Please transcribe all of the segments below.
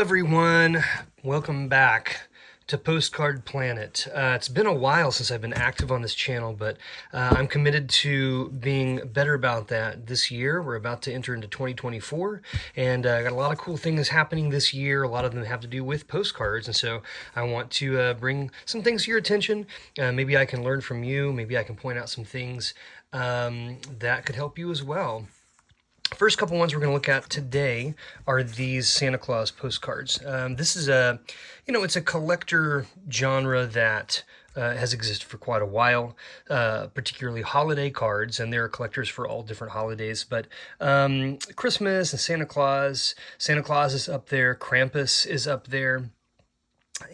everyone, welcome back to Postcard Planet. It's been a while since I've been active on this channel, but I'm committed to being better about that this year. We're about to enter into 2024, and I got a lot of cool things happening this year. A lot of them have to do with postcards, and so I want to bring some things to your attention. Maybe I can learn from you. Maybe I can point out some things that could help you as well. First couple ones we're going to look at today are these Santa Claus postcards. This is it's a collector genre that has existed for quite a while, particularly holiday cards, and there are collectors for all different holidays. But Christmas and Santa Claus is up there, Krampus is up there.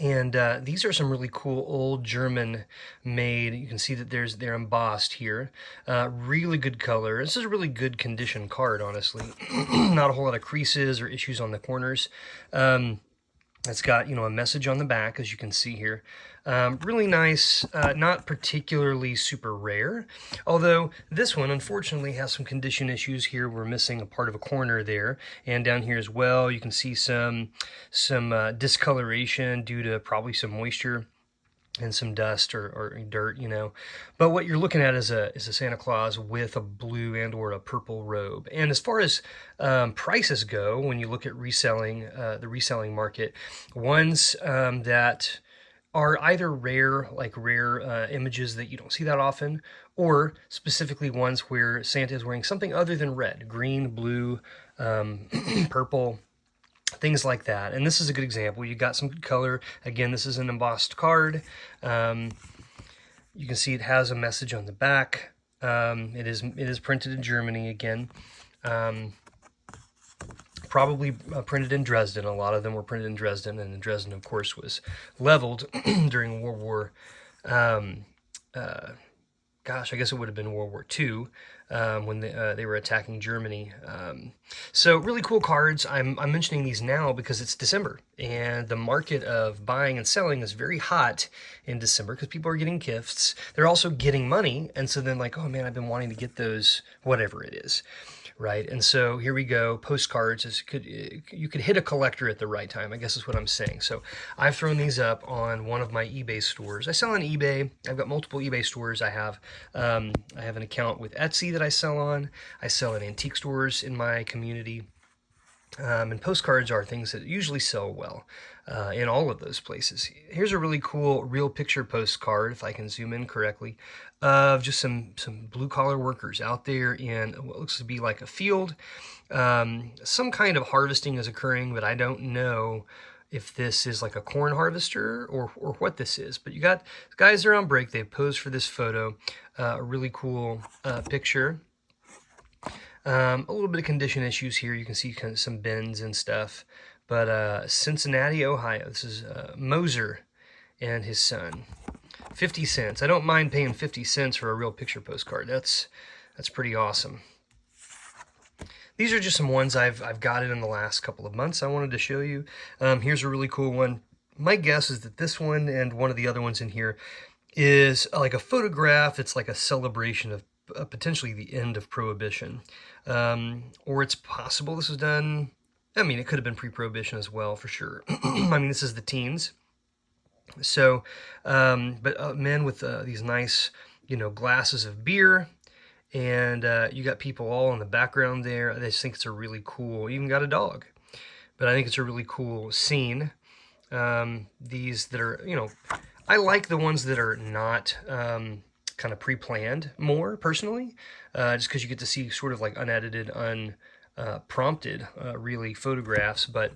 And these are some really cool old German made. You can see that they're embossed here. Really good color. This is a really good condition card, honestly. Not a whole lot of creases or issues on the corners. It's got, a message on the back, as you can see here. Really nice, not particularly super rare, although this one unfortunately has some condition issues here. We're missing a part of a corner there, and down here as well you can see some discoloration due to probably some moisture and some dust or dirt, But what you're looking at is a Santa Claus with a blue and or a purple robe. And as far as prices go, when you look at reselling, the reselling market, ones that are either rare images that you don't see that often, or specifically ones where Santa is wearing something other than red, green, blue, purple, things like that. And this is a good example. You got some good color. Again, this is an embossed card. You can see it has a message on the back. It is printed in Germany again. Probably printed in Dresden. A lot of them were printed in Dresden, and Dresden, of course, was leveled during World War. I guess it would have been World War II when they were attacking Germany. So really cool cards. I'm mentioning these now because it's December, and the market of buying and selling is very hot in December because people are getting gifts. They're also getting money, and so then like, oh man, I've been wanting to get those, whatever it is. Right, and so here we go. Postcards you could hit a collector at the right time, I guess is what I'm saying. So I've thrown these up on one of my eBay stores. I sell on eBay. I've got multiple eBay stores. I have an account with Etsy that I sell on. I sell at antique stores in my community. And postcards are things that usually sell well in all of those places. Here's a really cool real picture postcard, if I can zoom in correctly, of just some blue-collar workers out there in what looks to be like a field. Some kind of harvesting is occurring, but I don't know if this is like a corn harvester or what this is. But you got guys that are on break. They've posed for this photo. A really cool picture. A little bit of condition issues here. You can see kind of some bends and stuff. But Cincinnati, Ohio. This is Moser and his son. 50 cents. I don't mind paying 50 cents for a real picture postcard. That's pretty awesome. These are just some ones I've gotten in the last couple of months I wanted to show you. Here's a really cool one. My guess is that this one and one of the other ones in here is like a photograph. It's like a celebration of potentially the end of Prohibition. Or it's possible this was done, it could have been pre-Prohibition as well, for sure. This is the teens. So, but men with these nice, glasses of beer, and you got people all in the background there. I just think it's a really cool, even got a dog. But I think it's a really cool scene. These that are, I like the ones that are not kind of pre-planned more, personally, just because you get to see sort of like unedited, unprompted, really photographs, but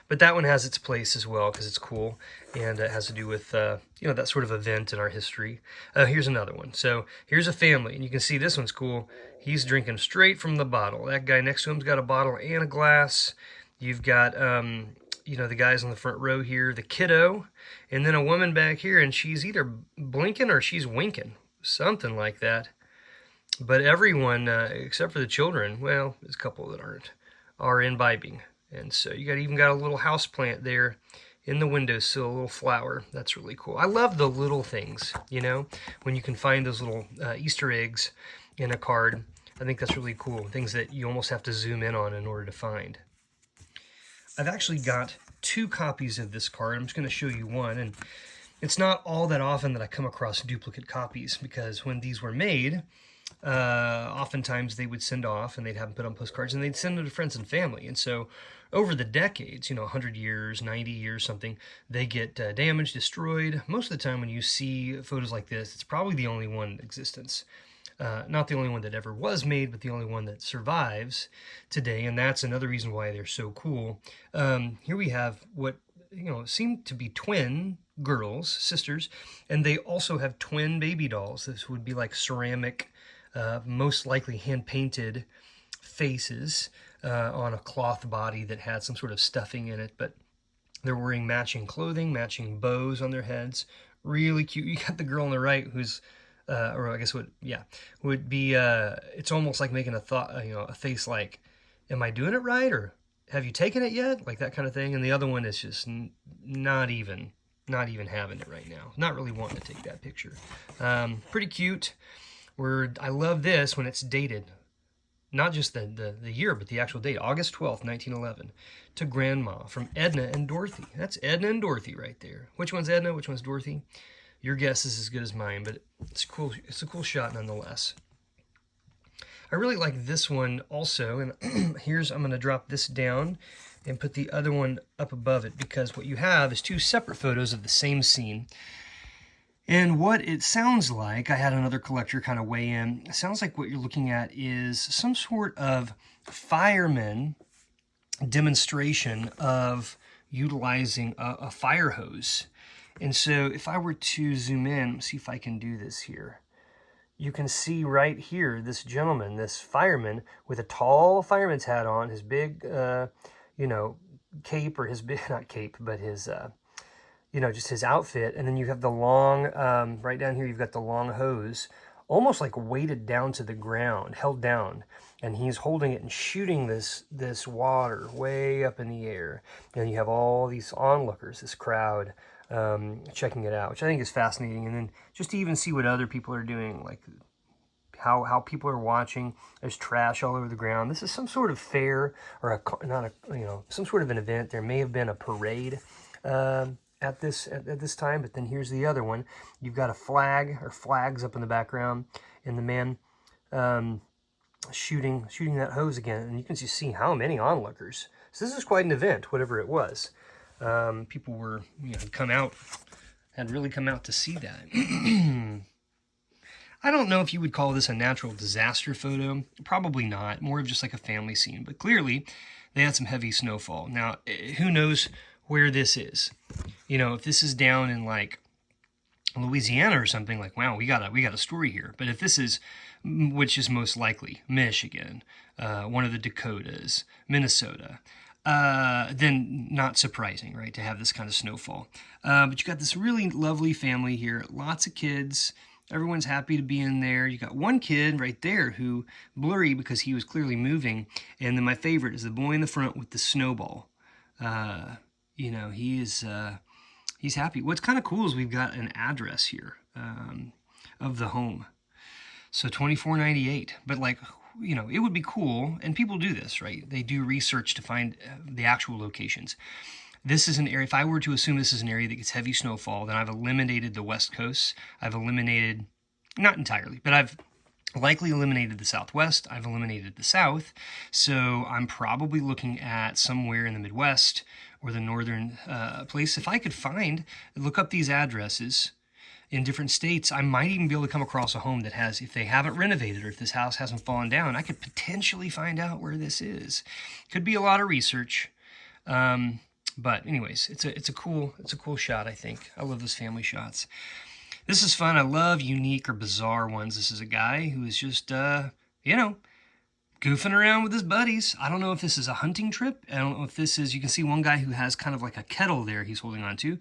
that one has its place as well because it's cool, and it has to do with, that sort of event in our history. Here's another one. So here's a family, and you can see this one's cool. He's drinking straight from the bottle. That guy next to him's got a bottle and a glass. You've got, the guys on the front row here, the kiddo, and then a woman back here, and she's either blinking or she's winking, something like that. But everyone, except for the children, well, there's a couple that are imbibing. And so you even got a little house plant there in the windowsill, a little flower. That's really cool. I love the little things, when you can find those little Easter eggs in a card. I think that's really cool, things that you almost have to zoom in on in order to find. I've actually got 2 copies of this card. I'm just going to show you one, and it's not all that often that I come across duplicate copies, because when these were made, oftentimes they would send off and they'd have them put on postcards and they'd send them to friends and family. And so over the decades, 100 years, 90 years, something, they get damaged, destroyed. Most of the time when you see photos like this, it's probably the only one in existence. Not the only one that ever was made, but the only one that survives today. And that's another reason why they're so cool. Here we have what seem to be twin girls, sisters, and they also have twin baby dolls. This would be like ceramic, most likely hand-painted faces on a cloth body that had some sort of stuffing in it, but they're wearing matching clothing, matching bows on their heads. Really cute. You got the girl on the right who's or I guess would be it's almost like making a face like, am I doing it right, or have you taken it yet, like that kind of thing. And the other one is just not even having it right now, not really wanting to take that picture. Pretty cute. I love this when it's dated, not just the year, but the actual date, August 12th, 1911, to Grandma, from Edna and Dorothy. That's Edna and Dorothy right there. Which one's Edna, which one's Dorothy? Your guess is as good as mine, but it's cool. It's a cool shot nonetheless. I really like this one also, and I'm going to drop this down and put the other one up above it, because what you have is 2 separate photos of the same scene. And what it sounds like, I had another collector kind of weigh in, it sounds like what you're looking at is some sort of fireman demonstration of utilizing a fire hose. And so if I were to zoom in, see if I can do this here, you can see right here this gentleman, this fireman, with a tall fireman's hat on, his big, cape, or his big, not cape, but his, just his outfit. And then you have the long, right down here, you've got the long hose, almost like weighted down to the ground, held down. And he's holding it and shooting this water way up in the air. And you have all these onlookers, this crowd, checking it out, which I think is fascinating. And then just to even see what other people are doing, like how people are watching. There's trash all over the ground. This is some sort of fair, or some sort of an event. There may have been a parade at this time, but then here's the other one. You've got a flag, or flags, up in the background, and the man shooting that hose again, and you can just see how many onlookers. So this is quite an event, whatever it was. People were, had really come out to see that. I don't know if you would call this a natural disaster photo. Probably not. More of just like a family scene. But clearly, they had some heavy snowfall. Now, who knows where this is? If this is down in like Louisiana or something, like, wow, we got a story here. But if this is, which is most likely, Michigan, one of the Dakotas, Minnesota, then not surprising, right, to have this kind of snowfall. But you got this really lovely family here, lots of kids. Everyone's happy to be in there. You got one kid right there who, blurry because he was clearly moving. And then my favorite is the boy in the front with the snowball. He's happy. What's kind of cool is we've got an address here of the home. So 2498. But it would be cool, and people do this, right? They do research to find the actual locations. This is an area, if I were to assume this is an area that gets heavy snowfall, then I've eliminated the West Coast. I've eliminated, not entirely, but I've likely eliminated the Southwest. I've eliminated the South. So I'm probably looking at somewhere in the Midwest or the northern place. If I could look up these addresses in different states, I might even be able to come across a home that has, if they haven't renovated or if this house hasn't fallen down, I could potentially find out where this is. Could be a lot of research. But anyways, it's a cool shot, I think. I love those family shots. This is fun. I love unique or bizarre ones. This is a guy who is just, goofing around with his buddies. I don't know if this is a hunting trip. I don't know if this is, you can see one guy who has kind of like a kettle there he's holding on to.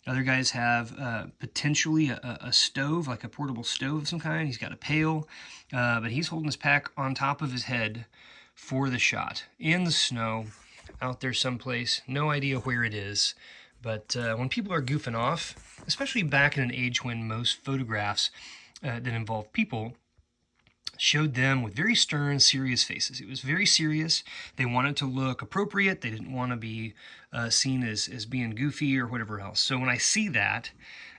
Other guys have potentially a stove, like a portable stove of some kind. He's got a pail, but he's holding his pack on top of his head for the shot in the snow. Out there someplace, no idea where it is, but when people are goofing off, especially back in an age when most photographs that involve people showed them with very stern, serious faces. It was very serious. They wanted to look appropriate. They didn't want to be seen as being goofy or whatever else. So when I see that,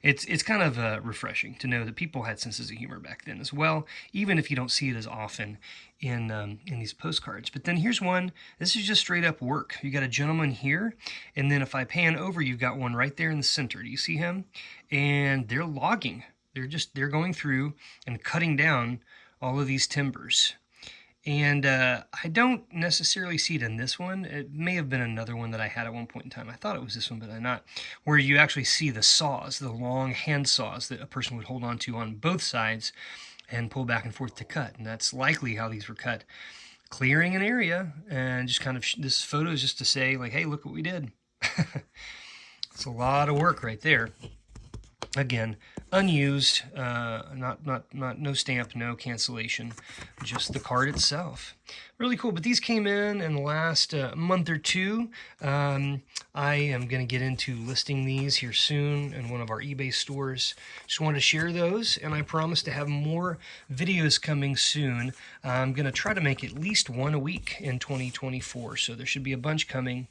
it's kind of refreshing to know that people had senses of humor back then as well, even if you don't see it as often in these postcards. But then here's one. This is just straight up work. You got a gentleman here, and then if I pan over, you've got one right there in the center. Do you see him? And they're logging. They're going through and cutting down all of these timbers. And I don't necessarily see it in this one. It may have been another one that I had at one point in time. I thought it was this one, but I'm not. Where you actually see the saws, the long hand saws that a person would hold onto on both sides and pull back and forth to cut. And that's likely how these were cut. Clearing an area, and just kind of, this photo is just to say, like, hey, look what we did. It's a lot of work right there. Again, unused, no stamp, no cancellation, just the card itself. Really cool. But these came in the last month or two. I am going to get into listing these here soon in one of our eBay stores. Just wanted to share those, and I promise to have more videos coming soon. I'm going to try to make at least one a week in 2024, so there should be a bunch coming.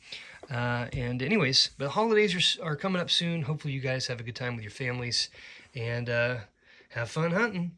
And anyways, the holidays are coming up soon. Hopefully you guys have a good time with your families, and have fun hunting.